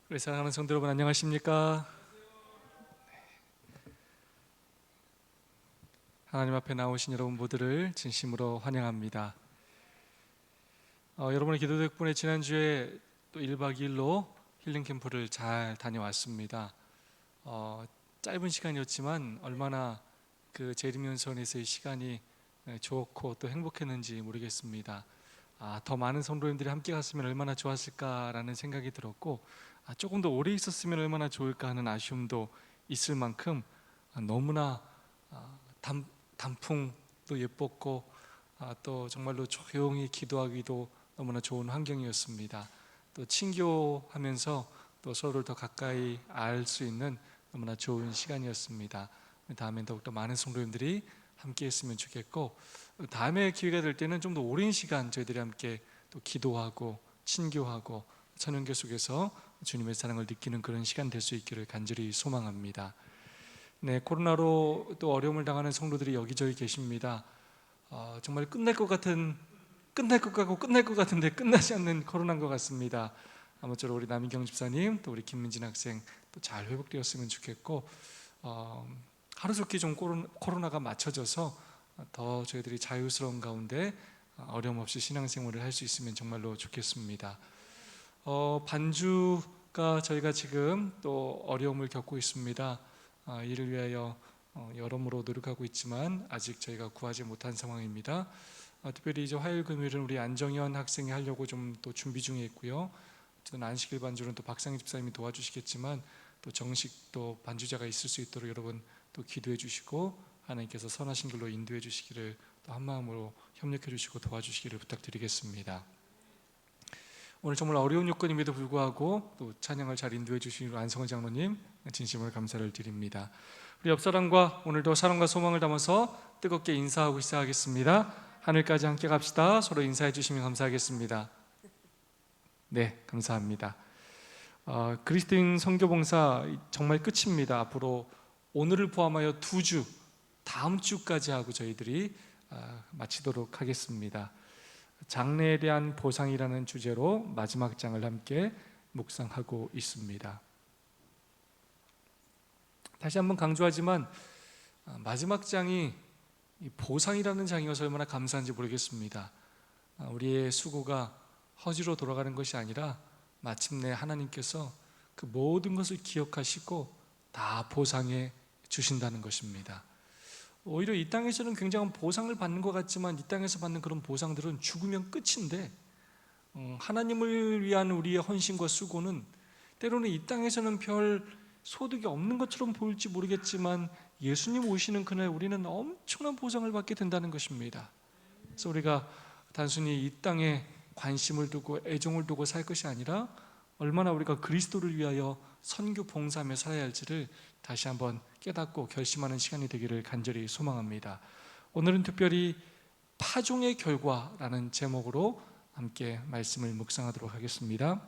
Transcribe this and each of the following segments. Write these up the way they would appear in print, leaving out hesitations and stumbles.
우리 사랑하는 성도 여러분, 안녕하십니까? 하나님 앞에 나오신 여러분 모두를 진심으로 환영합니다. 여러분의 기도 덕분에 지난주에 또 1박 2일로 힐링 캠프를 잘 다녀왔습니다. 짧은 시간이었지만 얼마나 그 재림연수원에서의 시간이 좋고 또 행복했는지 모르겠습니다. 더 많은 성도님들이 함께 갔으면 얼마나 좋았을까라는 생각이 들었고, 조금 더 오래 있었으면 얼마나 좋을까 하는 아쉬움도 있을 만큼 너무나 단, 단풍도 예뻤고, 또 정말로 조용히 기도하기도 너무나 좋은 환경이었습니다. 또 친교하면서 또 서로를 더 가까이 알 수 있는 너무나 좋은 시간이었습니다. 다음엔 더욱더 많은 성도님들이 함께 했으면 좋겠고, 다음에 기회가 될 때는 좀 더 오랜 시간 저희들이 함께 또 기도하고 친교하고 선언교 속에서 주님의 사랑을 느끼는 그런 시간 될 수 있기를 간절히 소망합니다. 네, 코로나로 또 어려움을 당하는 성도들이 여기저기 계십니다. 정말 끝날 것 같고 끝날 것 같은데 끝나지 않는 코로나인 것 같습니다. 아무쪼록 우리 남인경 집사님 또 우리 김민진 학생 또 잘 회복되었으면 좋겠고, 하루속히 좀 코로나가 맞춰져서 더 저희들이 자유스러운 가운데 어려움 없이 신앙생활을 할 수 있으면 정말로 좋겠습니다. 반주가 저희가 지금 또 어려움을 겪고 있습니다. 이를 위하여 여러모로 노력하고 있지만 아직 저희가 구하지 못한 상황입니다. 특별히 이제 화요일 금요일은 우리 안정현 학생이 하려고 좀 또 준비 중에 있고요. 또 안식일 반주는 또 박상희 집사님이 도와주시겠지만 또 정식 또 반주자가 있을 수 있도록 여러분 또 기도해 주시고 하나님께서 선하신 길로 인도해 주시기를 또 한마음으로 협력해 주시고 도와주시기를 부탁드리겠습니다. 오늘 정말 어려운 요건임에도 불구하고 또 찬양을 잘 인도해 주신 안성원 장로님 진심으로 감사를 드립니다. 우리 옆사람과 오늘도 사랑과 소망을 담아서 뜨겁게 인사하고 시작하겠습니다. 하늘까지 함께 갑시다. 서로 인사해 주시면 감사하겠습니다. 네, 감사합니다. 그리스도인 선교봉사 정말 끝입니다. 앞으로 오늘을 포함하여 2주, 다음 주까지 하고 저희들이 마치도록 하겠습니다. 장래에 대한 보상이라는 주제로 마지막 장을 함께 묵상하고 있습니다. 다시 한번 강조하지만 마지막 장이 보상이라는 장이어서 얼마나 감사한지 모르겠습니다. 우리의 수고가 허지로 돌아가는 것이 아니라 마침내 하나님께서 그 모든 것을 기억하시고 다 보상해 주신다는 것입니다. 오히려 이 땅에서는 굉장한 보상을 받는 것 같지만 이 땅에서 받는 그런 보상들은 죽으면 끝인데, 하나님을 위한 우리의 헌신과 수고는 때로는 이 땅에서는 별 소득이 없는 것처럼 보일지 모르겠지만 예수님 오시는 그날 우리는 엄청난 보상을 받게 된다는 것입니다. 그래서 우리가 단순히 이 땅에 관심을 두고 애정을 두고 살 것이 아니라 얼마나 우리가 그리스도를 위하여 선교 봉사하며 살아야 할지를 다시 한번 깨닫고 결심하는 시간이 되기를 간절히 소망합니다. 오늘은 특별히 파종의 결과라는 제목으로 함께 말씀을 묵상하도록 하겠습니다.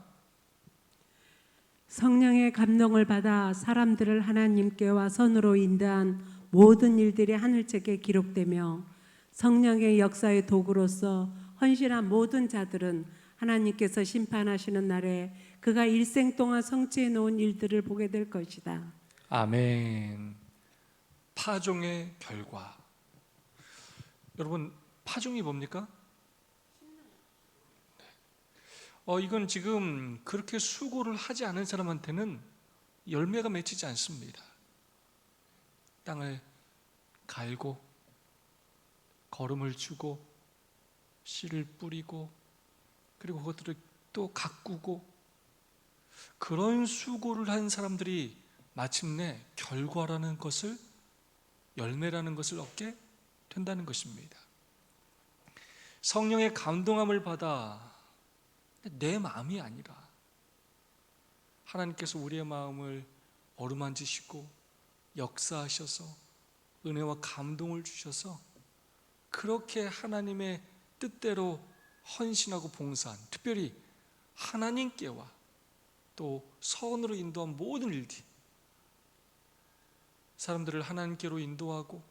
성령의 감동을 받아 사람들을 하나님께와 선으로 인도한 모든 일들이 하늘책에 기록되며 성령의 역사의 도구로서 헌신한 모든 자들은 하나님께서 심판하시는 날에 그가 일생 동안 성취해 놓은 일들을 보게 될 것이다. 아멘. 파종의 결과. 여러분, 파종이 뭡니까? 이건 지금 그렇게 수고를 하지 않은 사람한테는 열매가 맺히지 않습니다. 땅을 갈고 거름을 주고 씨를 뿌리고 그리고 그것들을 또 가꾸고 그런 수고를 한 사람들이 마침내 결과라는 것을, 열매라는 것을 얻게 된다는 것입니다. 성령의 감동함을 받아 내 마음이 아니라 하나님께서 우리의 마음을 어루만지시고 역사하셔서 은혜와 감동을 주셔서 그렇게 하나님의 뜻대로 헌신하고 봉사한, 특별히 하나님께와 또 선으로 인도한 모든 일들, 사람들을 하나님께로 인도하고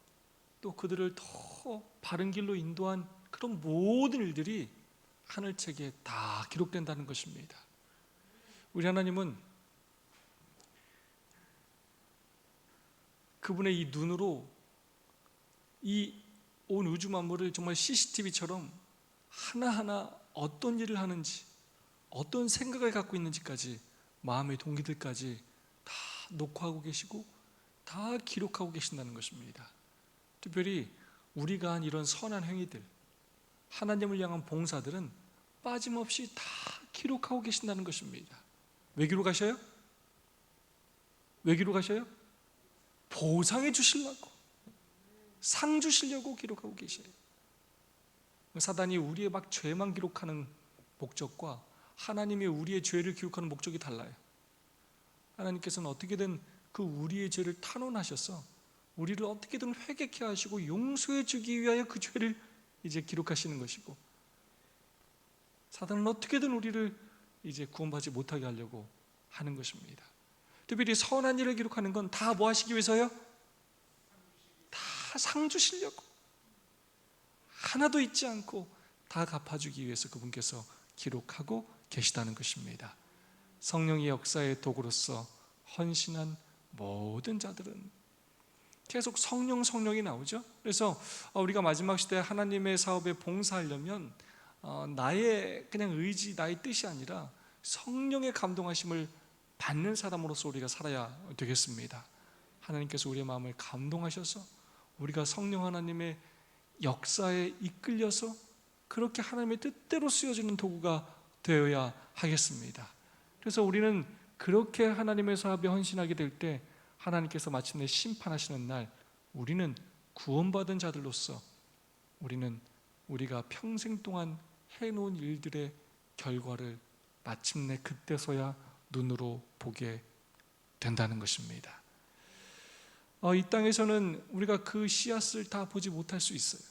또 그들을 더 바른 길로 인도한 그런 모든 일들이 하늘책에 다 기록된다는 것입니다. 우리 하나님은 그분의 이 눈으로 이 온 우주 만물을 정말 CCTV처럼 하나하나 어떤 일을 하는지, 어떤 생각을 갖고 있는지까지, 마음의 동기들까지 다 녹화하고 계시고 다 기록하고 계신다는 것입니다. 특별히 우리가 한 이런 선한 행위들, 하나님을 향한 봉사들은 빠짐없이 다 기록하고 계신다는 것입니다. 왜 기록하셔요? 왜 기록하셔요? 보상해 주시려고, 상 주시려고 기록하고 계셔요. 사단이 우리의 막 죄만 기록하는 목적과 하나님이 우리의 죄를 기록하는 목적이 달라요. 하나님께서는 어떻게든 그 우리의 죄를 탄원하셔서 우리를 어떻게든 회개케 하시고 용서해 주기 위하여 그 죄를 이제 기록하시는 것이고, 사단은 어떻게든 우리를 이제 구원받지 못하게 하려고 하는 것입니다. 특별히 선한 일을 기록하는 건 다 뭐 하시기 위해서요? 다 상 주시려고, 하나도 잊지 않고 다 갚아주기 위해서 그분께서 기록하고 계시다는 것입니다. 성령의 역사의 도구로서 헌신한 모든 자들은, 계속 성령이 나오죠. 그래서 우리가 마지막 시대에 하나님의 사업에 봉사하려면 나의 그냥 의지, 나의 뜻이 아니라 성령의 감동하심을 받는 사람으로서 우리가 살아야 되겠습니다. 하나님께서 우리의 마음을 감동하셔서 우리가 성령 하나님의 역사에 이끌려서 그렇게 하나님의 뜻대로 쓰여지는 도구가 되어야 하겠습니다. 그래서 우리는 그렇게 하나님의 사업에 헌신하게 될 때 하나님께서 마침내 심판하시는 날, 우리는 구원받은 자들로서 우리가 평생 동안 해놓은 일들의 결과를 마침내 그때서야 눈으로 보게 된다는 것입니다. 이 땅에서는 우리가 그 씨앗을 다 보지 못할 수 있어요.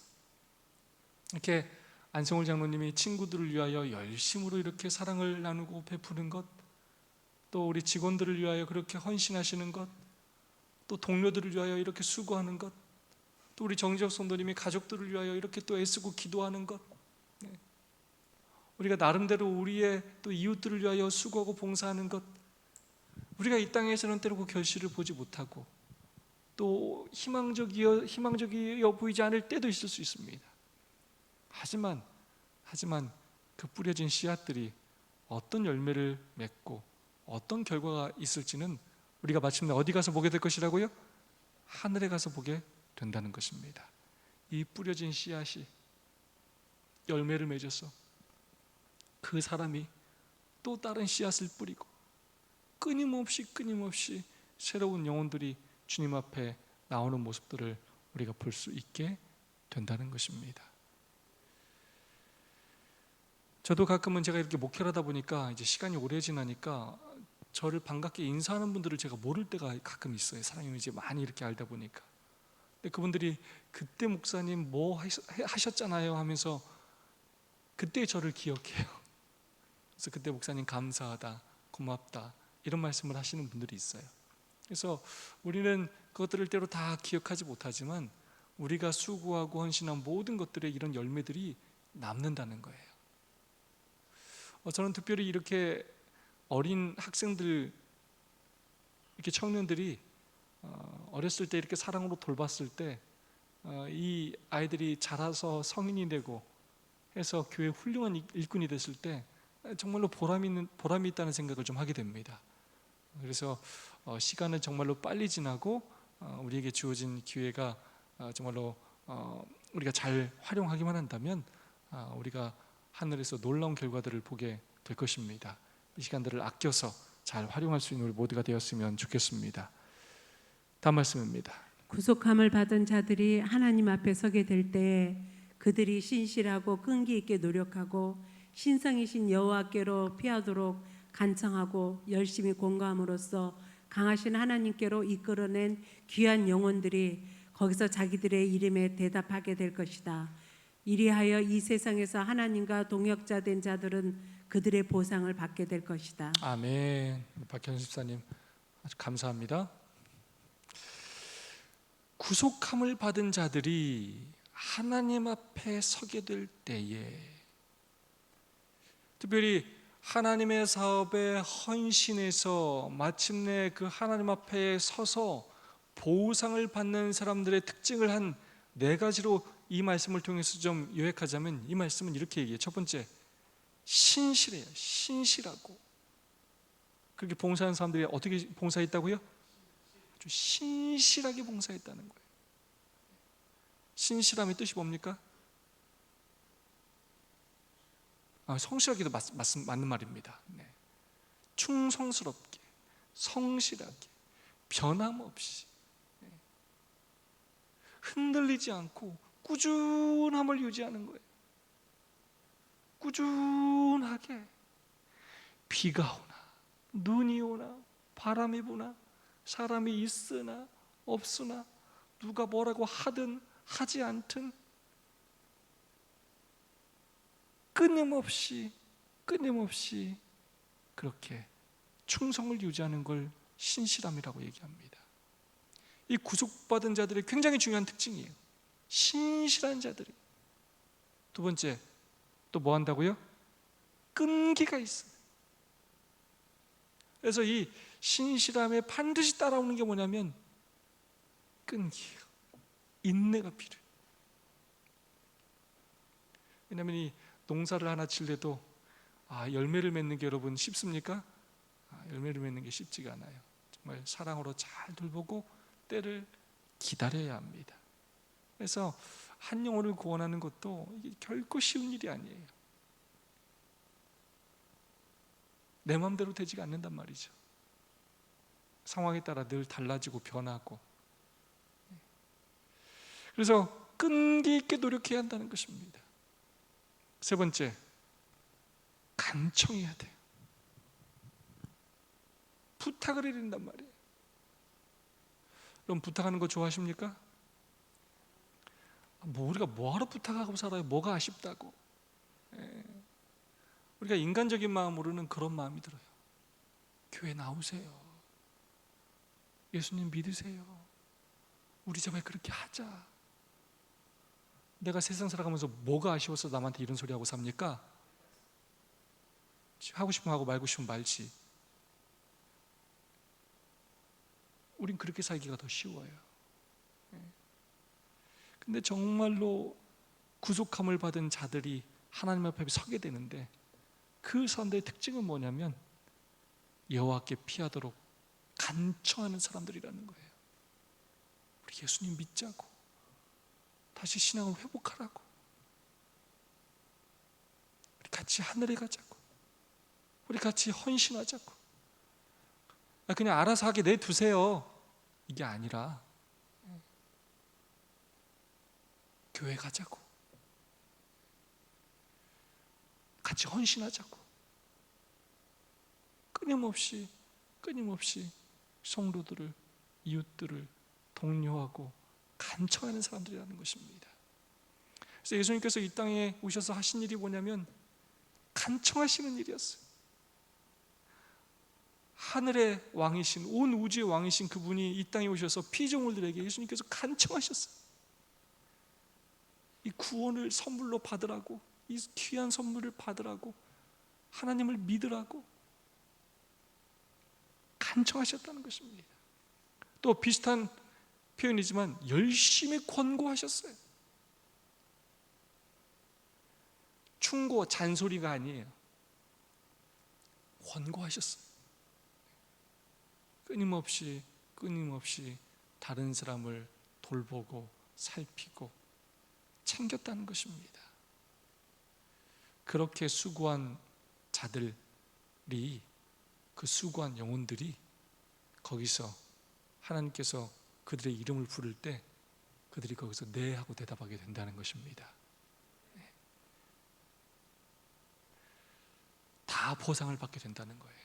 이렇게 안성월 장로님이 친구들을 위하여 열심으로 이렇게 사랑을 나누고 베푸는 것, 또 우리 직원들을 위하여 그렇게 헌신하시는 것, 또 동료들을 위하여 이렇게 수고하는 것, 또 우리 정지혁 성도님이 가족들을 위하여 이렇게 또 애쓰고 기도하는 것, 우리가 나름대로 우리의 또 이웃들을 위하여 수고하고 봉사하는 것, 우리가 이 땅에서는 때로 그 결실을 보지 못하고 또 희망적이어 보이지 않을 때도 있을 수 있습니다. 하지만 그 뿌려진 씨앗들이 어떤 열매를 맺고 어떤 결과가 있을지는 우리가 마침내 어디 가서 보게 될 것이라고요? 하늘에 가서 보게 된다는 것입니다. 이 뿌려진 씨앗이 열매를 맺어서 그 사람이 또 다른 씨앗을 뿌리고 끊임없이 새로운 영혼들이 주님 앞에 나오는 모습들을 우리가 볼 수 있게 된다는 것입니다. 저도 가끔은 제가 이렇게 목회를 하다 보니까 이제 시간이 오래 지나니까 저를 반갑게 인사하는 분들을 제가 모를 때가 가끔 있어요. 사랑님을 이제 많이 이렇게 알다 보니까. 근데 그분들이 그때 목사님 뭐 하셨잖아요 하면서 그때 저를 기억해요. 그래서 그때 목사님 감사하다, 고맙다 이런 말씀을 하시는 분들이 있어요. 그래서 우리는 그것들을 때로 다 기억하지 못하지만 우리가 수고하고 헌신한 모든 것들의 이런 열매들이 남는다는 거예요. 저는 특별히 이렇게 어린 학생들, 이렇게 청년들이 어렸을 때 이렇게 사랑으로 돌봤을 때 이 아이들이 자라서 성인이 되고 해서 교회 훌륭한 일꾼이 됐을 때 정말로 보람이 있다는 생각을 좀 하게 됩니다. 그래서 시간은 정말로 빨리 지나고 우리에게 주어진 기회가 정말로 우리가 잘 활용하기만 한다면 우리가 하늘에서 놀라운 결과들을 보게 될 것입니다. 이 시간들을 아껴서 잘 활용할 수 있는 우리 모두가 되었으면 좋겠습니다. 다음 말씀입니다. 구속함을 받은 자들이 하나님 앞에 서게 될 때에 그들이 신실하고 끈기 있게 노력하고 신성이신 여호와께로 피하도록 간청하고 열심히 공부함으로써 강하신 하나님께로 이끌어낸 귀한 영혼들이 거기서 자기들의 이름에 대답하게 될 것이다. 이리하여 이 세상에서 하나님과 동역자 된 자들은 그들의 보상을 받게 될 것이다. 아멘. 박현 집사님 아주 감사합니다. 구속함을 받은 자들이 하나님 앞에 서게 될 때에, 특별히 하나님의 사업에 헌신해서 마침내 그 하나님 앞에 서서 보상을 받는 사람들의 특징을 한 네 가지로 이 말씀을 통해서 좀 요약하자면, 이 말씀은 이렇게 얘기해요. 첫 번째, 신실해요. 신실하고. 그렇게 봉사하는 사람들이 어떻게 봉사했다고요? 아주 신실하게 봉사했다는 거예요. 신실함의 뜻이 뭡니까? 성실하기도 맞는 말입니다. 네. 충성스럽게, 성실하게, 변함없이, 흔들리지 않고 꾸준함을 유지하는 거예요. 꾸준하게. 비가 오나 눈이 오나 바람이 부나 사람이 있으나 없으나 누가 뭐라고 하든 하지 않든 끊임없이 그렇게 충성을 유지하는 걸 신실함이라고 얘기합니다. 이 구속받은 자들의 굉장히 중요한 특징이에요. 신실한 자들이. 두 번째, 또 뭐 한다고요? 끈기가 있어요. 그래서 이 신실함에 반드시 따라오는 게 뭐냐면 끈기, 인내가 필요해요. 왜냐하면 이 농사를 하나 칠래도 열매를 맺는 게 여러분 쉽습니까? 열매를 맺는 게 쉽지가 않아요. 정말 사랑으로 잘 돌보고 때를 기다려야 합니다. 그래서 한 영혼을 구원하는 것도 이게 결코 쉬운 일이 아니에요. 내 마음대로 되지가 않는단 말이죠. 상황에 따라 늘 달라지고 변하고. 그래서 끈기 있게 노력해야 한다는 것입니다. 세 번째, 간청해야 돼요. 부탁을 해야 된단 말이에요. 여러분 부탁하는 거 좋아하십니까? 우리가 뭐하러 부탁하고 살아요? 뭐가 아쉽다고. 우리가 인간적인 마음으로는 그런 마음이 들어요. 교회 나오세요. 예수님 믿으세요. 우리 제발 그렇게 하자. 내가 세상 살아가면서 뭐가 아쉬워서 남한테 이런 소리 하고 삽니까? 하고 싶으면 하고 말고 싶으면 말지. 우린 그렇게 살기가 더 쉬워요. 근데 정말로 구속함을 받은 자들이 하나님 앞에 서게 되는데, 그 사람들의 특징은 뭐냐면 여호와께 피하도록 간청하는 사람들이라는 거예요. 우리 예수님 믿자고, 다시 신앙을 회복하라고, 우리 같이 하늘에 가자고, 우리 같이 헌신하자고. 그냥 알아서 하게 내두세요, 이게 아니라 교회 가자고, 같이 헌신하자고, 끊임없이 성도들을, 이웃들을 독려하고 간청하는 사람들이라는 것입니다. 그래서 예수님께서 이 땅에 오셔서 하신 일이 뭐냐면 간청하시는 일이었어요. 하늘의 왕이신, 온 우주의 왕이신 그분이 이 땅에 오셔서 피조물들에게 예수님께서 간청하셨어요. 이 구원을 선물로 받으라고, 이 귀한 선물을 받으라고, 하나님을 믿으라고 간청하셨다는 것입니다. 또 비슷한 표현이지만 열심히 권고하셨어요. 충고, 잔소리가 아니에요. 권고하셨어요. 끊임없이 다른 사람을 돌보고 살피고 챙겼다는 것입니다. 그렇게 수고한 자들이, 그 수고한 영혼들이 거기서 하나님께서 그들의 이름을 부를 때 그들이 거기서 네 하고 대답하게 된다는 것입니다. 다 보상을 받게 된다는 거예요.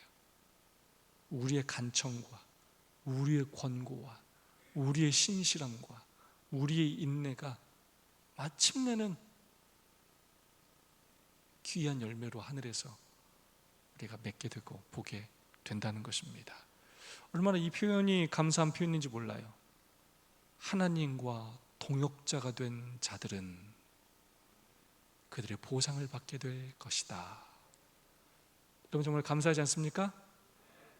우리의 간청과 우리의 권고와 우리의 신실함과 우리의 인내가 마침내는 귀한 열매로 하늘에서 우리가 맺게 되고 보게 된다는 것입니다. 얼마나 이 표현이 감사한 표현인지 몰라요. 하나님과 동역자가 된 자들은 그들의 보상을 받게 될 것이다. 여러분 정말 감사하지 않습니까?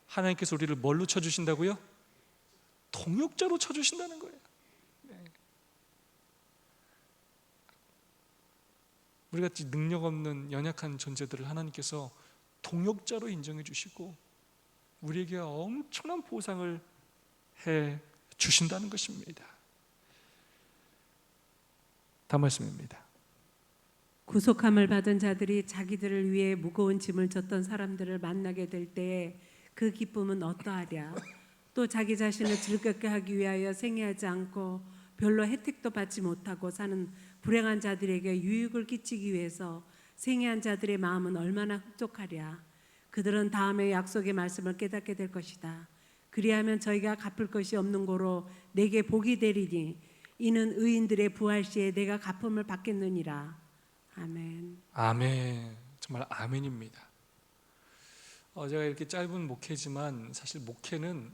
하나님께서 우리를 뭘로 쳐주신다고요? 동역자로 쳐주신다는 거예요. 네. 우리같이 능력 없는 연약한 존재들을 하나님께서 동역자로 인정해 주시고 우리에게 엄청난 보상을 해 주신다는 것입니다. 다음 말씀입니다. 구속함을 받은 자들이 자기들을 위해 무거운 짐을 졌던 사람들을 만나게 될 때에 그 기쁨은 어떠하랴. 또 자기 자신을 즐겁게 하기 위하여 생애하지 않고 별로 혜택도 받지 못하고 사는 불행한 자들에게 유익을 끼치기 위해서 생애한 자들의 마음은 얼마나 흡족하랴. 그들은 다음에 약속의 말씀을 깨닫게 될 것이다. 그리하면 저희가 갚을 것이 없는 고로 내게 복이 되리니 이는 의인들의 부활 시에 내가 갚음을 받겠느니라. 아멘. 아멘. 정말 아멘입니다. 제가 이렇게 짧은 목회지만 사실 목회는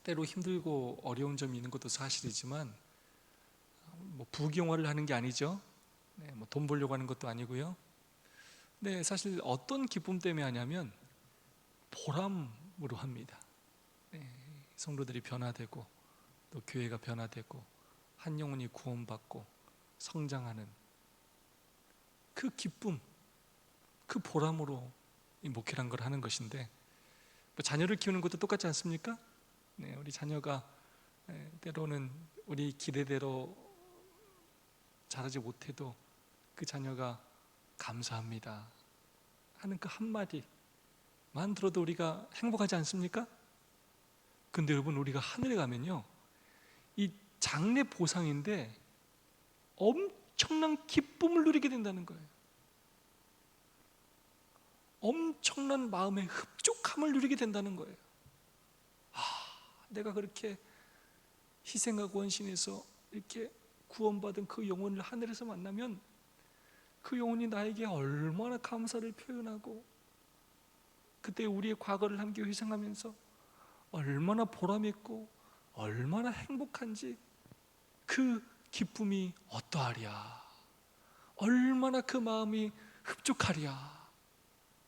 때로 힘들고 어려운 점이 있는 것도 사실이지만 뭐 부귀영화를 하는 게 아니죠. 네, 뭐 돈 벌려고 하는 것도 아니고요. 네, 사실 어떤 기쁨 때문에 하냐면 보람으로 합니다. 네, 성도들이 변화되고 또 교회가 변화되고 한 영혼이 구원받고 성장하는 그 기쁨, 그 보람으로 이 목회란 걸 하는 것인데 뭐 자녀를 키우는 것도 똑같지 않습니까? 네, 우리 자녀가 때로는 우리 기대대로 자라지 못해도 그 자녀가 감사합니다 하는 그 한마디만 들어도 우리가 행복하지 않습니까? 근데 여러분 우리가 하늘에 가면요 이 장래 보상인데 엄청난 기쁨을 누리게 된다는 거예요. 엄청난 마음의 흡족함을 누리게 된다는 거예요. 내가 그렇게 희생하고 헌신해서 이렇게 구원받은 그 영혼을 하늘에서 만나면 그 영혼이 나에게 얼마나 감사를 표현하고 그때 우리의 과거를 함께 회상하면서 얼마나 보람있고 얼마나 행복한지 그 기쁨이 어떠하랴. 얼마나 그 마음이 흡족하랴.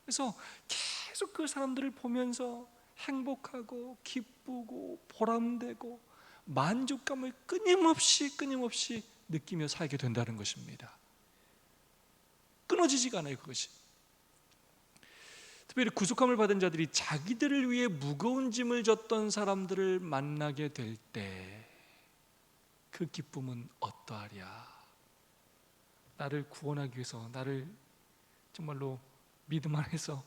그래서 계속 그 사람들을 보면서 행복하고 기쁘고 보람되고 만족감을 끊임없이 느끼며 살게 된다는 것입니다. 끊어지지가 않아요, 그것이. 특별히 구속함을 받은 자들이 자기들을 위해 무거운 짐을 졌던 사람들을 만나게 될 때 그 기쁨은 어떠하랴. 나를 구원하기 위해서, 나를 정말로 믿음 안에서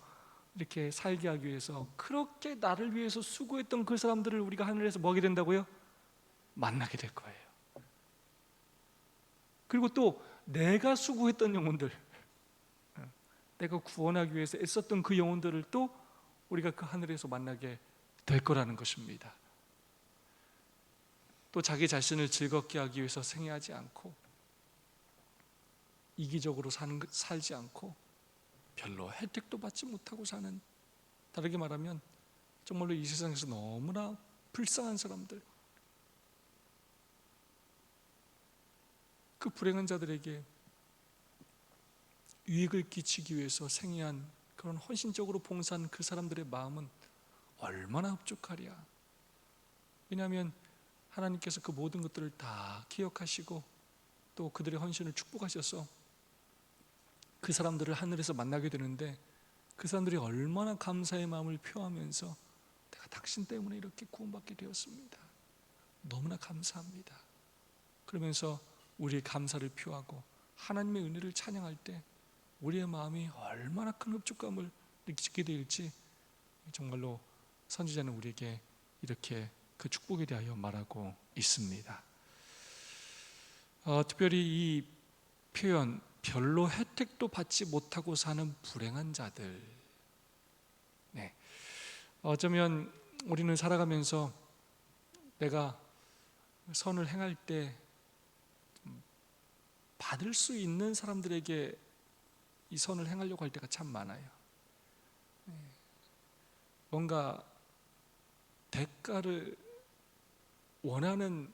이렇게 살게 하기 위해서 그렇게 나를 위해서 수고했던 그 사람들을 우리가 하늘에서 뭐하게 된다고요? 만나게 될 거예요. 그리고 또 내가 수고했던 영혼들, 내가 구원하기 위해서 애썼던 그 영혼들을 또 우리가 그 하늘에서 만나게 될 거라는 것입니다. 또 자기 자신을 즐겁게 하기 위해서 생애하지 않고 이기적으로 살지 않고 별로 혜택도 받지 못하고 사는, 다르게 말하면 정말로 이 세상에서 너무나 불쌍한 사람들, 그 불행한 자들에게 유익을 끼치기 위해서 생애한 그런 헌신적으로 봉사한 그 사람들의 마음은 얼마나 흡족하랴. 왜냐하면 하나님께서 그 모든 것들을 다 기억하시고 또 그들의 헌신을 축복하셔서 그 사람들을 하늘에서 만나게 되는데 그 사람들이 얼마나 감사의 마음을 표하면서 내가 당신 때문에 이렇게 구원받게 되었습니다. 너무나 감사합니다. 그러면서 우리의 감사를 표하고 하나님의 은혜를 찬양할 때 우리의 마음이 얼마나 큰 흡족감을 느끼게 될지 정말로 선지자는 우리에게 이렇게 그 축복에 대하여 말하고 있습니다. 특별히 이 표현, 별로 혜택도 받지 못하고 사는 불행한 자들. 네. 어쩌면 우리는 살아가면서 내가 선을 행할 때 받을 수 있는 사람들에게 이 선을 행하려고 할 때가 참 많아요. 뭔가 대가를 원하는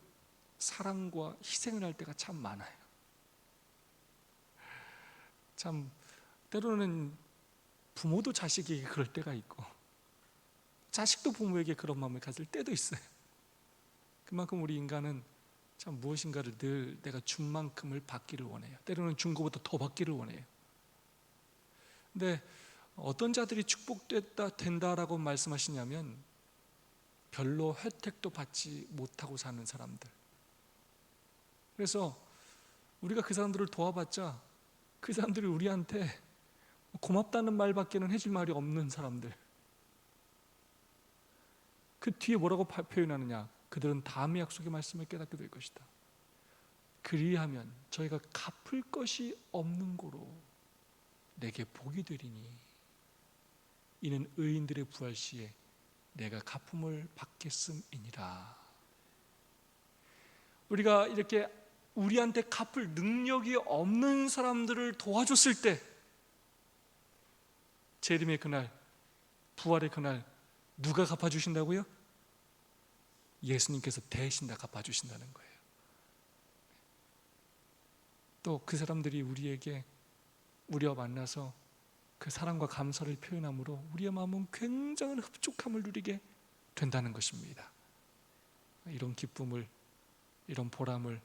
사랑과 희생을 할 때가 참 많아요. 참 때로는 부모도 자식에게 그럴 때가 있고 자식도 부모에게 그런 마음을 가질 때도 있어요. 그만큼 우리 인간은 참 무엇인가를 늘 내가 준 만큼을 받기를 원해요. 때로는 준 것보다 더 받기를 원해요. 근데 어떤 자들이 축복됐다 된다라고 말씀하시냐면 별로 혜택도 받지 못하고 사는 사람들. 그래서 우리가 그 사람들을 도와봤자 그 사람들이 우리한테 고맙다는 말밖에는 해줄 말이 없는 사람들. 그 뒤에 뭐라고 표현하느냐? 그들은 다음의 약속의 말씀을 깨닫게 될 것이다. 그리하면 저희가 갚을 것이 없는 고로 내게 복이 되리니 이는 의인들의 부활 시에 내가 갚음을 받겠음이니라. 우리가 이렇게 우리한테 갚을 능력이 없는 사람들을 도와줬을 때 재림의 그날, 부활의 그날 누가 갚아주신다고요? 예수님께서 대신 다 갚아주신다는 거예요. 또 그 사람들이 우리에게 우리와 만나서 그 사랑과 감사를 표현함으로 우리의 마음은 굉장한 흡족함을 누리게 된다는 것입니다. 이런 기쁨을, 이런 보람을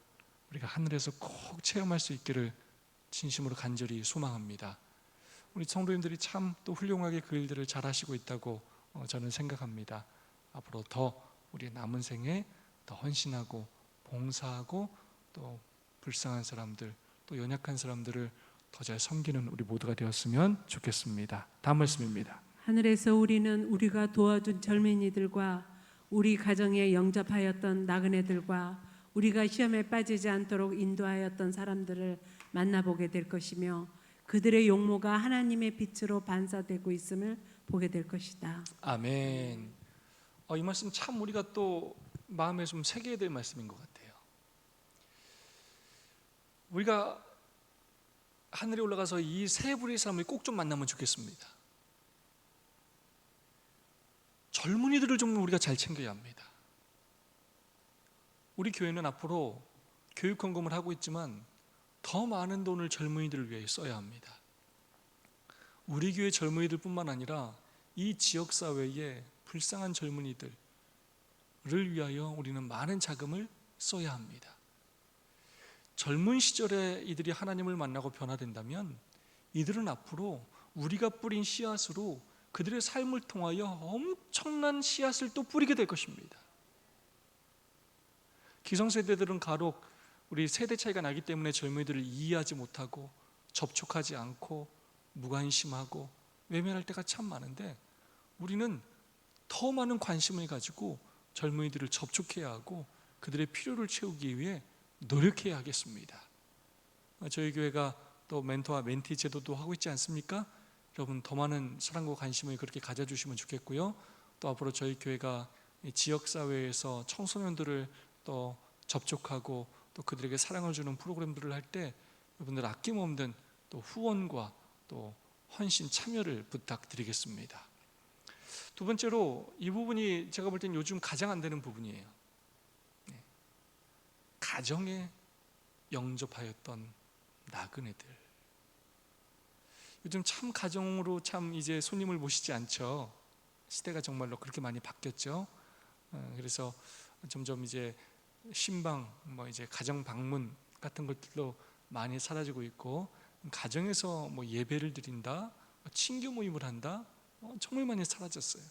우리가 하늘에서 꼭 체험할 수 있기를 진심으로 간절히 소망합니다. 우리 성도님들이 참 또 훌륭하게 그 일들을 잘 하시고 있다고 저는 생각합니다. 앞으로 더 우리의 남은 생에 더 헌신하고 봉사하고 또 불쌍한 사람들, 또 연약한 사람들을 더 잘 섬기는 우리 모두가 되었으면 좋겠습니다. 다음 말씀입니다. 하늘에서 우리는 우리가 도와준 젊은이들과 우리 가정에 영접하였던 나그네들과 우리가 시험에 빠지지 않도록 인도하였던 사람들을 만나보게 될 것이며 그들의 용모가 하나님의 빛으로 반사되고 있음을 보게 될 것이다. 아멘. 이 말씀 참 우리가 또 마음에 좀 새겨야 될 말씀인 것 같아요. 우리가 하늘에 올라가서 이 세 부류의 사람을 꼭 좀 만나면 좋겠습니다. 젊은이들을 좀 우리가 잘 챙겨야 합니다. 우리 교회는 앞으로 교육 헌금을 하고 있지만 더 많은 돈을 젊은이들을 위해 써야 합니다. 우리 교회 젊은이들뿐만 아니라 이 지역 사회의 불쌍한 젊은이들을 위하여 우리는 많은 자금을 써야 합니다. 젊은 시절에 이들이 하나님을 만나고 변화된다면 이들은 앞으로 우리가 뿌린 씨앗으로 그들의 삶을 통하여 엄청난 씨앗을 또 뿌리게 될 것입니다. 기성세대들은 간혹 우리 세대 차이가 나기 때문에 젊은이들을 이해하지 못하고 접촉하지 않고 무관심하고 외면할 때가 참 많은데 우리는 더 많은 관심을 가지고 젊은이들을 접촉해야 하고 그들의 필요를 채우기 위해 노력해야 하겠습니다. 저희 교회가 또 멘토와 멘티 제도도 하고 있지 않습니까? 여러분 더 많은 사랑과 관심을 그렇게 가져주시면 좋겠고요. 또 앞으로 저희 교회가 지역사회에서 청소년들을 또 접촉하고 또 그들에게 사랑을 주는 프로그램들을 할 때 여러분들 아낌없는 또 후원과 또 헌신 참여를 부탁드리겠습니다. 두 번째로 이 부분이 제가 볼 땐 요즘 가장 안 되는 부분이에요. 가정에 영접하였던 나그네들. 요즘 참 가정으로 참 이제 손님을 모시지 않죠. 시대가 정말로 그렇게 많이 바뀌었죠. 그래서 점점 이제 신방, 이제 가정 방문 같은 것들도 많이 사라지고 있고 가정에서 예배를 드린다, 친교 모임을 한다, 정말 많이 사라졌어요.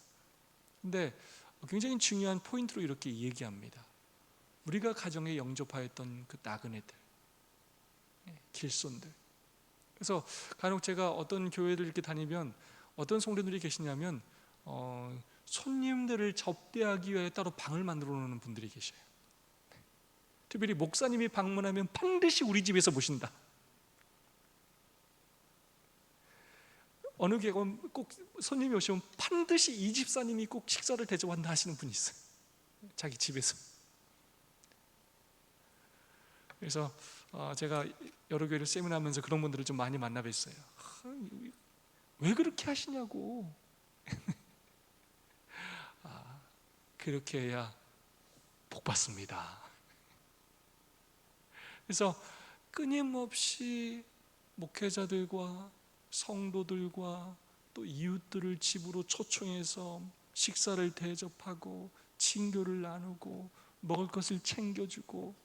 근데 굉장히 중요한 포인트로 이렇게 얘기합니다. 우리가 가정에 영접하였던 그 나그네들, 길손들. 그래서 간혹 제가 어떤 교회를 이렇게 다니면 어떤 성도들이 계시냐면 손님들을 접대하기 위해 따로 방을 만들어 놓는 분들이 계셔요. 특별히 목사님이 방문하면 반드시 우리 집에서 모신다. 어느 교회 꼭 손님이 오시면 반드시 이 집사님이 꼭 식사를 대접한다 하시는 분이 있어요. 자기 집에서. 그래서 제가 여러 교회를 세미나하면서 그런 분들을 좀 많이 만나 뵀어요. 왜 그렇게 하시냐고. 그렇게 해야 복 받습니다. 그래서 끊임없이 목회자들과 성도들과 또 이웃들을 집으로 초청해서 식사를 대접하고 친교를 나누고 먹을 것을 챙겨주고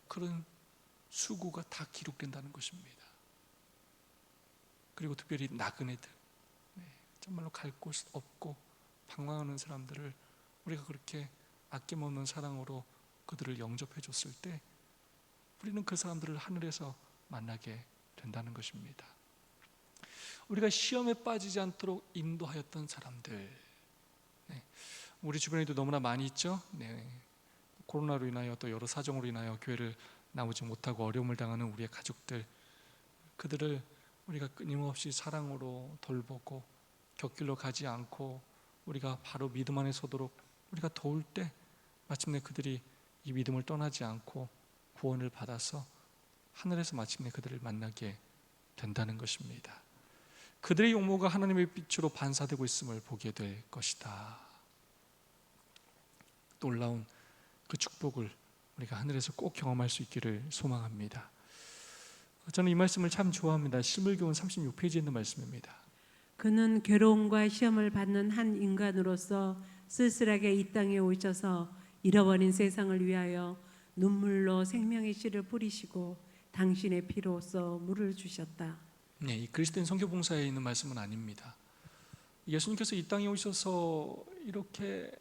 그런 수고가 다 기록된다는 것입니다. 그리고 특별히 나그네들, 정말로 갈 곳 없고 방황하는 사람들을 우리가 그렇게 아낌없는 사랑으로 그들을 영접해 줬을 때 우리는 그 사람들을 하늘에서 만나게 된다는 것입니다. 우리가 시험에 빠지지 않도록 인도하였던 사람들, 우리 주변에도 너무나 많이 있죠. 코로나로 인하여 또 여러 사정으로 인하여 교회를 나오지 못하고 어려움을 당하는 우리의 가족들, 그들을 우리가 끊임없이 사랑으로 돌보고 곁길로 가지 않고 우리가 바로 믿음 안에 서도록 우리가 도울 때 마침내 그들이 이 믿음을 떠나지 않고 구원을 받아서 하늘에서 마침내 그들을 만나게 된다는 것입니다. 그들의 용모가 하나님의 빛으로 반사되고 있음을 보게 될 것이다. 놀라운 그 축복을 우리가 하늘에서 꼭 경험할 수 있기를 소망합니다. 저는 이 말씀을 참 좋아합니다. 실물교훈 36페이지에 있는 말씀입니다. 그는 괴로움과 시험을 받는 한 인간으로서 쓸쓸하게 이 땅에 오셔서 잃어버린 세상을 위하여 눈물로 생명의 씨를 뿌리시고 당신의 피로써 물을 주셨다. 이 그리스도인 선교봉사에 있는 말씀은 아닙니다. 예수님께서 이 땅에 오셔서 이렇게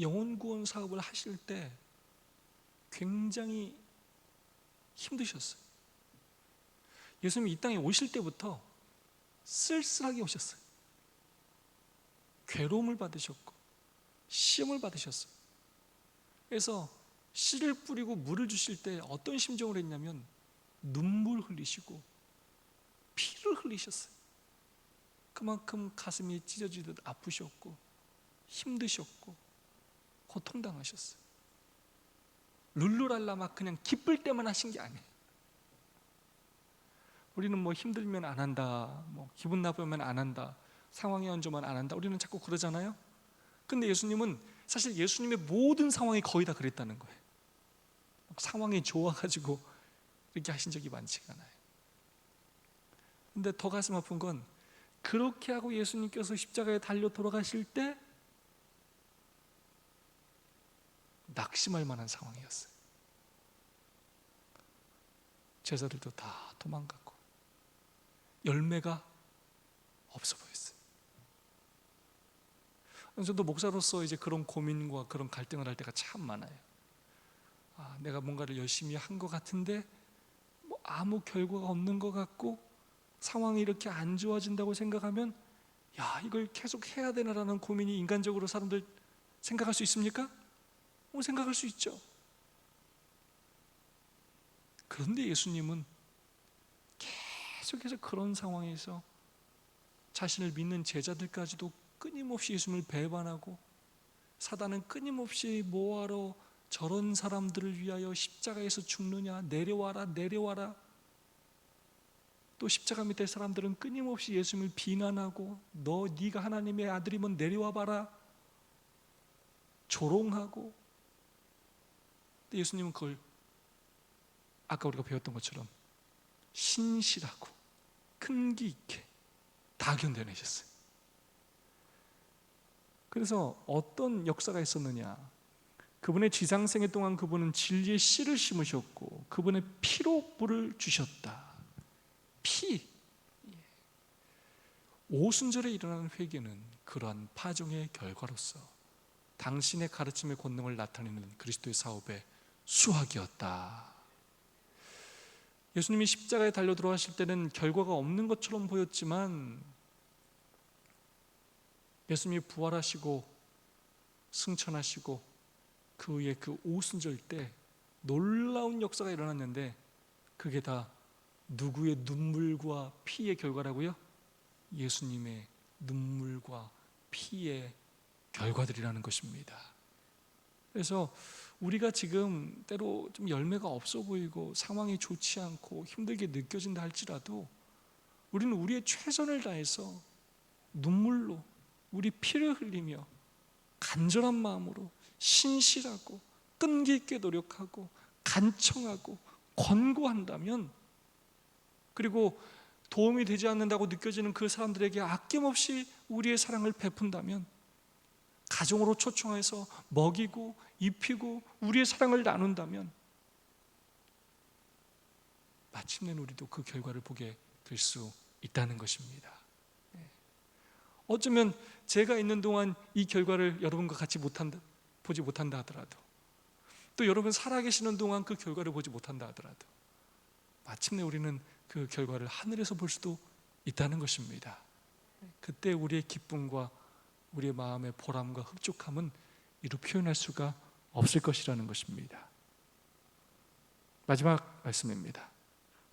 영혼 구원 사업을 하실 때 굉장히 힘드셨어요. 예수님이 이 땅에 오실 때부터 쓸쓸하게 오셨어요. 괴로움을 받으셨고 시험을 받으셨어요. 그래서 씨를 뿌리고 물을 주실 때 어떤 심정으로 했냐면 눈물 흘리시고 피를 흘리셨어요. 그만큼 가슴이 찢어지듯 아프셨고 힘드셨고 고통당하셨어요. 룰루랄라 막 그냥 기쁠 때만 하신 게 아니에요. 우리는 뭐 힘들면 안 한다, 뭐 기분 나쁘면 안 한다, 상황이 안 좋으면 안 한다, 우리는 자꾸 그러잖아요. 근데 예수님은 사실 예수님의 모든 상황이 거의 다 그랬다는 거예요. 상황이 좋아가지고 이렇게 하신 적이 많지가 않아요. 근데 더 가슴 아픈 건 그렇게 하고 예수님께서 십자가에 달려 돌아가실 때 낙심할 만한 상황이었어요. 제자들도 다 도망갔고 열매가 없어 보였어요. 저도 목사로서 이제 그런 고민과 그런 갈등을 할 때가 참 많아요. 내가 뭔가를 열심히 한 것 같은데 뭐 아무 결과가 없는 것 같고 상황이 이렇게 안 좋아진다고 생각하면 이걸 계속 해야 되나라는 고민이 인간적으로 사람들 생각할 수 있습니까? 생각할 수 있죠. 그런데 예수님은 계속해서 그런 상황에서 자신을 믿는 제자들까지도 끊임없이 예수님을 배반하고 사단은 끊임없이 뭐하러 저런 사람들을 위하여 십자가에서 죽느냐, 내려와라 내려와라. 또 십자가 밑에 사람들은 끊임없이 예수님을 비난하고 네가 하나님의 아들이면 내려와 봐라 조롱하고, 근데 예수님은 그걸 아까 우리가 배웠던 것처럼 신실하고 끈기 있게 다 견뎌내셨어요. 그래서 어떤 역사가 있었느냐, 그분의 지상생애 동안 그분은 진리의 씨를 심으셨고 그분의 피로 물을 주셨다. 피, 오순절에 일어나는 회개는 그러한 파종의 결과로서 당신의 가르침의 권능을 나타내는 그리스도의 사업의 수확이었다. 예수님이 십자가에 달려 들어가실 때는 결과가 없는 것처럼 보였지만 예수님이 부활하시고 승천하시고 그 후에 그 오순절 때 놀라운 역사가 일어났는데 그게 다 누구의 눈물과 피의 결과라고요? 예수님의 눈물과 피의 결과들이라는 것입니다. 그래서 우리가 지금 때로 좀 열매가 없어 보이고 상황이 좋지 않고 힘들게 느껴진다 할지라도 우리는 우리의 최선을 다해서 눈물로 우리 피를 흘리며 간절한 마음으로 신실하고 끈기 있게 노력하고 간청하고 권고한다면, 그리고 도움이 되지 않는다고 느껴지는 그 사람들에게 아낌없이 우리의 사랑을 베푼다면 가정으로 초청해서 먹이고 입히고 우리의 사랑을 나눈다면 마침내 우리도 그 결과를 보게 될 수 있다는 것입니다. 어쩌면 제가 있는 동안 이 결과를 여러분과 같이 보지 못한다 하더라도, 또 여러분 살아계시는 동안 그 결과를 보지 못한다 하더라도 마침내 우리는 그 결과를 하늘에서 볼 수도 있다는 것입니다. 그때 우리의 기쁨과 우리의 마음의 보람과 흡족함은 이루 표현할 수가 없을 것이라는 것입니다. 마지막 말씀입니다.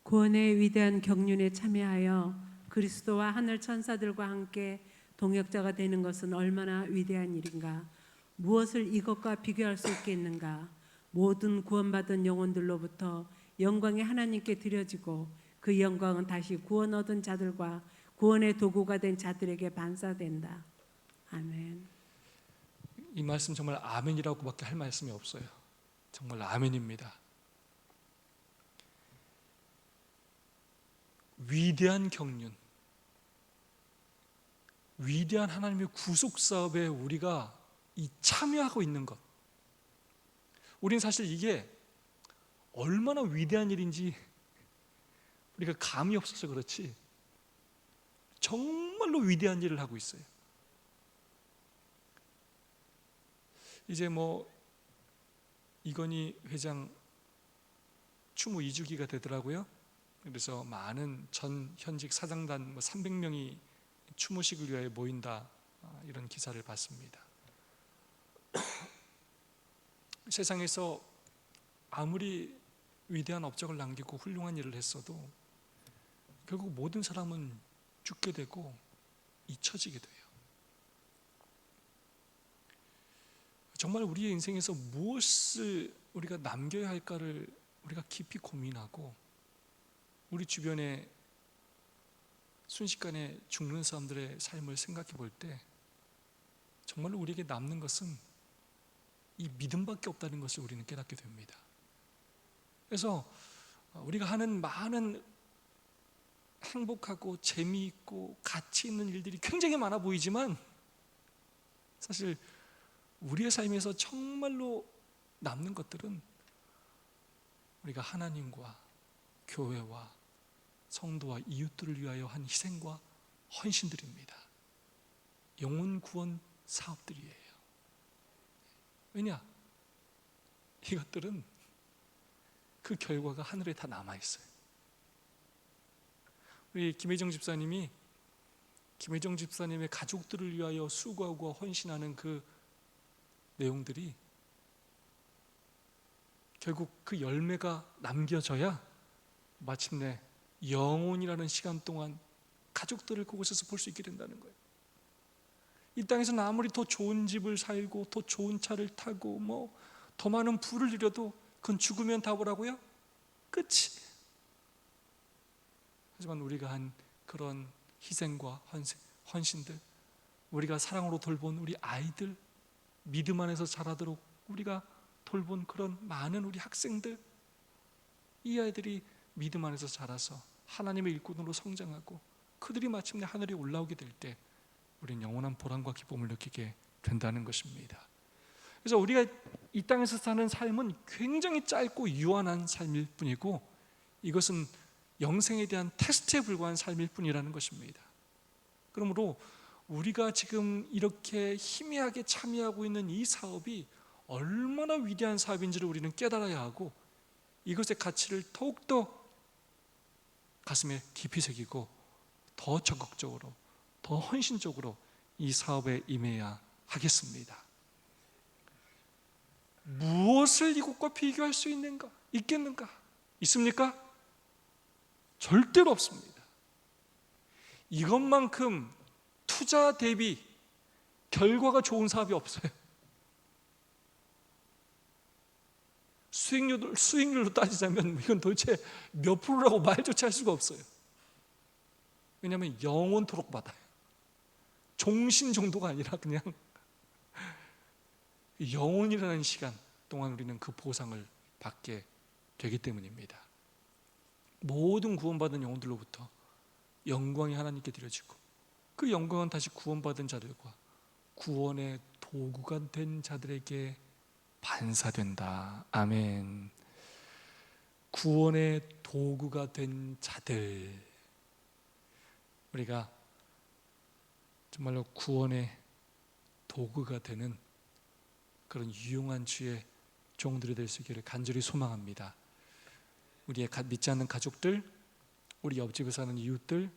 구원의 위대한 경륜에 참여하여 그리스도와 하늘 천사들과 함께 동역자가 되는 것은 얼마나 위대한 일인가. 무엇을 이것과 비교할 수 있겠는가. 모든 구원받은 영혼들로부터 영광이 하나님께 드려지고 그 영광은 다시 구원 얻은 자들과 구원의 도구가 된 자들에게 반사된다. 아멘. 이 말씀 정말 아멘이라고밖에 할 말씀이 없어요. 정말 아멘입니다. 위대한 경륜, 위대한 하나님의 구속 사업에 우리가 참여하고 있는 것, 우린 사실 이게 얼마나 위대한 일인지 우리가 감이 없어서 그렇지 정말로 위대한 일을 하고 있어요. 이제 이건희 회장 추모 2주기가 되더라고요. 그래서 많은 전 현직 사장단 300명이 추모식을 위하여 모인다, 이런 기사를 봤습니다. 세상에서 아무리 위대한 업적을 남기고 훌륭한 일을 했어도 결국 모든 사람은 죽게 되고 잊혀지게 돼요. 정말 우리의 인생에서 무엇을 우리가 남겨야 할까를 우리가 깊이 고민하고, 우리 주변에 순식간에 죽는 사람들의 삶을 생각해 볼 때 정말로 우리에게 남는 것은 이 믿음밖에 없다는 것을 우리는 깨닫게 됩니다. 그래서 우리가 하는 많은 행복하고 재미있고 가치 있는 일들이 굉장히 많아 보이지만 사실 우리의 삶에서 정말로 남는 것들은 우리가 하나님과 교회와 성도와 이웃들을 위하여 한 희생과 헌신들입니다. 영혼 구원 사업들이에요. 왜냐? 이것들은 그 결과가 하늘에 다 남아있어요. 우리 김혜정 집사님의 가족들을 위하여 수고하고 헌신하는 그 내용들이 결국 그 열매가 남겨져야 마침내 영혼이라는 시간 동안 가족들을 그곳에서 볼 수 있게 된다는 거예요. 이 땅에서는 아무리 더 좋은 집을 살고 더 좋은 차를 타고 더 많은 부를 누려도 그건 죽으면 다 뭐라고요? 끝이. 하지만 우리가 한 그런 희생과 헌신들, 우리가 사랑으로 돌본 우리 아이들, 믿음 안에서 자라도록 우리가 돌본 그런 많은 우리 학생들, 이 아이들이 믿음 안에서 자라서 하나님의 일꾼으로 성장하고 그들이 마침내 하늘에 올라오게 될 때 우리는 영원한 보람과 기쁨을 느끼게 된다는 것입니다. 그래서 우리가 이 땅에서 사는 삶은 굉장히 짧고 유한한 삶일 뿐이고 이것은 영생에 대한 테스트에 불과한 삶일 뿐이라는 것입니다. 그러므로 우리가 지금 이렇게 희미하게 참여하고 있는 이 사업이 얼마나 위대한 사업인지를 우리는 깨달아야 하고 이것의 가치를 더욱더 가슴에 깊이 새기고 더 적극적으로, 더 헌신적으로 이 사업에 임해야 하겠습니다. 무엇을 이것과 비교할 수 있겠는가? 있습니까? 절대로 없습니다. 이것만큼 투자 대비 결과가 좋은 사업이 없어요. 수익률로 따지자면 이건 도대체 몇 프로라고 말조차 할 수가 없어요. 왜냐하면 영원토록 받아요. 종신 정도가 아니라 그냥 영원이라는 시간 동안 우리는 그 보상을 받게 되기 때문입니다. 모든 구원받은 영혼들로부터 영광이 하나님께 드려지고 그 영광은 다시 구원받은 자들과 구원의 도구가 된 자들에게 반사된다. 아멘. 구원의 도구가 된 자들, 우리가 정말로 구원의 도구가 되는 그런 유용한 주의 종들이 될 수 있기를 간절히 소망합니다. 우리의 믿지 않는 가족들, 우리 옆집에 사는 이웃들,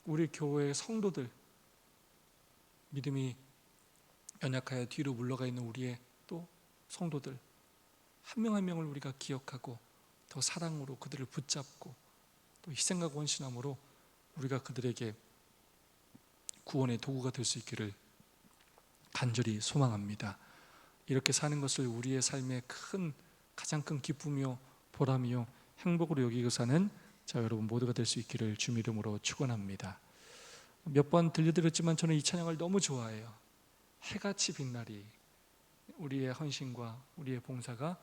우리 교회의 성도들, 믿음이 연약하여 뒤로 물러가 있는 우리의 또 성도들, 한 명 한 명을 우리가 기억하고 더 사랑으로 그들을 붙잡고 또 희생과 헌신함으로 우리가 그들에게 구원의 도구가 될 수 있기를 간절히 소망합니다. 이렇게 사는 것을 우리의 삶의 가장 큰 기쁨이요 보람이요 행복으로 여기고 사는 여러분 모두가 될 수 있기를 주님 이름으로 축원합니다. 몇 번 들려드렸지만 저는 이 찬양을 너무 좋아해요. 해같이 빛나리. 우리의 헌신과 우리의 봉사가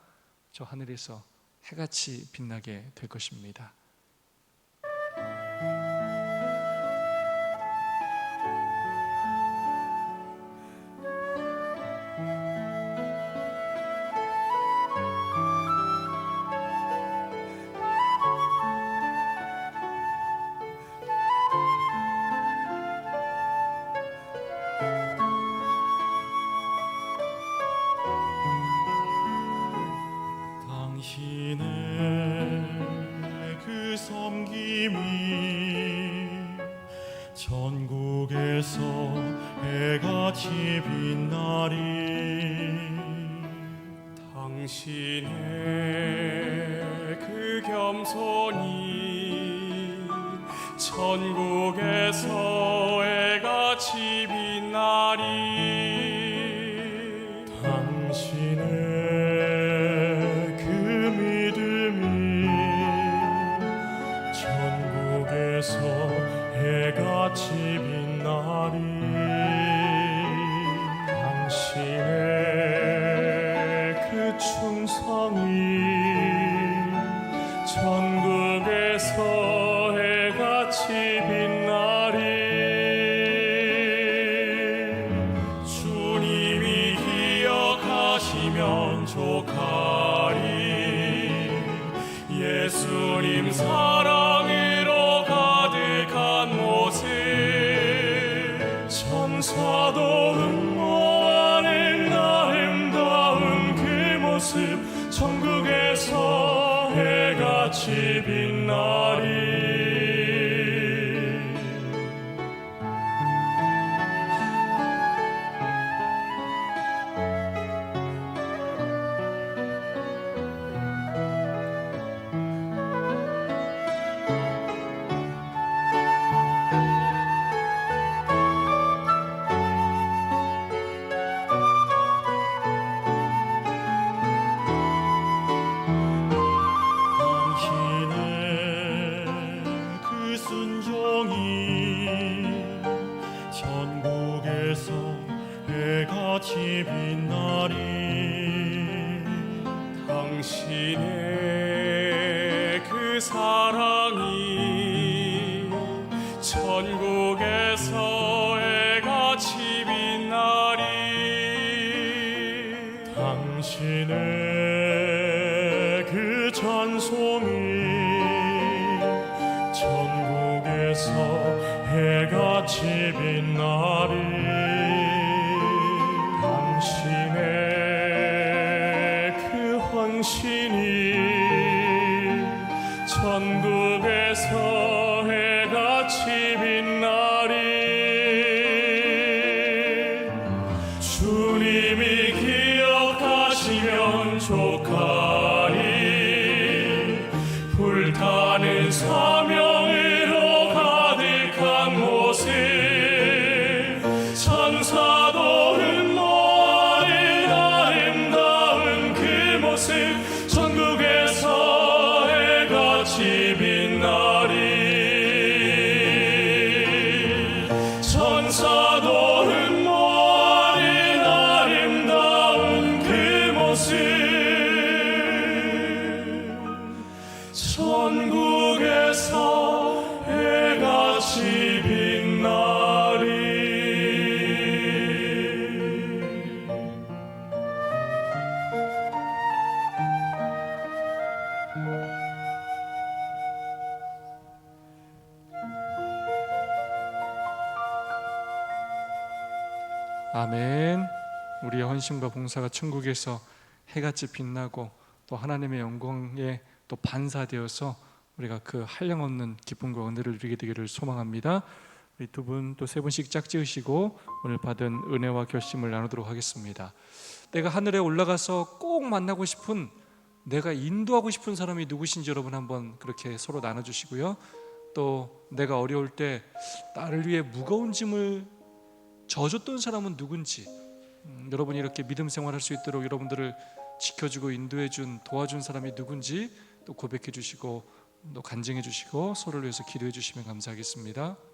저 하늘에서 해같이 빛나게 될 것입니다. 당신의 그 섬김이 전국에서 해같이 빛나리. 당신의 그 겸손이 전국에서 해같이 빛나리. 당신의 해같이 빛나리. 당신의 그 충성이 전국에서 해같이 빛나리. 주님이 기억하시면 족하리. 예수님 사랑으로 가득한 모습, 천사도 응모하는 아름다운 그 모습, 전국에서 해같이 빛나리. 해같이 빛나리. 당신의 그 사랑이 전국에서 해같이 빛나리. 당신의 그 찬송이 전국에서 해같이 빛나리. 당신의 그 헌신이 전국에서 해같이 빛나리. 주님이 기억하시면 족하리. 불타는 사명으로 가득한 모습, 천사도 흠모하는 아름다운 그 모습, 전국에서 해같이 빛나리. 천사도 흠모하는 아름다운 그 모습, 전국에서 해같이 빛나리. 아멘. 우리의 헌신과 봉사가 천국에서 해같이 빛나고 또 하나님의 영광에 또 반사되어서 우리가 그 한량없는 기쁨과 은혜를 누리게 되기를 소망합니다. 우리 두 분 또 세 분씩 짝지으시고 오늘 받은 은혜와 결심을 나누도록 하겠습니다. 내가 하늘에 올라가서 꼭 만나고 싶은, 내가 인도하고 싶은 사람이 누구신지 여러분 한번 그렇게 서로 나눠주시고요. 또 내가 어려울 때 나를 위해 무거운 짐을 져줬던 사람은 누군지, 여러분이 이렇게 믿음 생활할 수 있도록 여러분들을 지켜주고 인도해준, 도와준 사람이 누군지 또 고백해 주시고 또 간증해 주시고 서로를 위해서 기도해 주시면 감사하겠습니다.